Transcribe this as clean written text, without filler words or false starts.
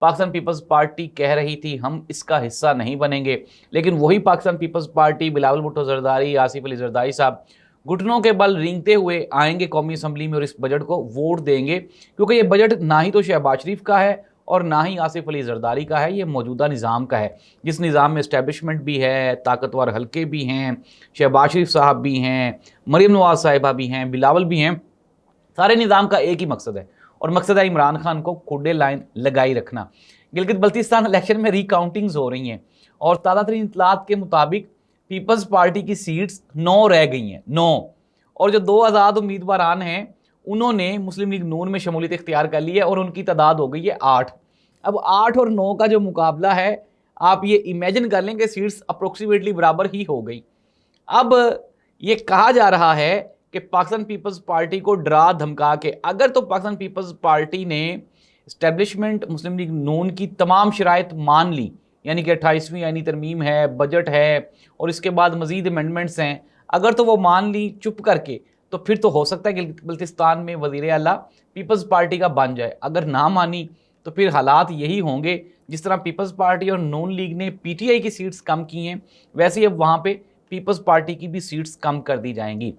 Pakistan peoples party कह रही थी हम इसका हिस्सा नहीं बनेंगे, लेकिन वही पाकिस्तान पीपल्स पार्टी, बिलावल भुट्टो जरदारी, आसिफ अली जरदारी साहब घुटनों के बल रेंगते हुए आएंगे कौमी असम्बली में और इस बजट को वोट देंगे, क्योंकि ये बजट ना ही तो शहबाज शरीफ का है और ना ही आसिफ अली जरदारी का है, ये मौजूदा निज़ाम का है, जिस निज़ाम में इस्टेब्लिशमेंट भी है, ताकतवर हल्के भी हैं, शहबाज शरीफ साहब भी हैं, मरीम नवाज साहिबा भी हैं, बिलावल भी हैं। सारे निज़ाम का एक ही मकसद है और मकसद है इमरान खान को खुडे लाइन लगाई रखना। गिलगित बल्तिस्तान इलेक्शन में रिकाउंटिंग्स हो रही हैं और ताज़ा तरीन इत्तलात के मुताबिक पीपल्स पार्टी की सीट्स 9 रह गई हैं, 9, और जो 2 आज़ाद उम्मीदवारान हैं उन्होंने मुस्लिम लीग नून में शमूलियत इख्तियार कर ली है और उनकी तादाद हो गई है 8। अब 8 और 9 का जो मुकाबला है, आप ये इमेजिन कर लें कि सीट्स अप्रोक्सीमेटली बराबर ही हो गई। अब ये कहा जा रहा है कि पाकिस्तान पीपल्स पार्टी को डरा धमका के, अगर तो पाकिस्तान पीपल्स पार्टी ने इस्टेब्लिशमेंट मुस्लिम लीग नून की तमाम शराइत मान ली, यानी कि 28वीं आईनी तरमीम है, बजट है और इसके बाद मज़ीद अमेंडमेंट्स हैं, अगर तो वो मान ली चुप करके, तो फिर तो हो सकता है कि बल्तिस्तान में वज़ीर आला पीपल्स पार्टी का बन जाए। अगर ना मानी तो फिर हालात यही होंगे जिस तरह पीपल्स पार्टी और नून लीग ने पीटीआई की सीट्स कम की हैं, वैसे ही अब वहाँ पे पीपल्स पार्टी की भी सीट्स कम कर दी जाएंगी।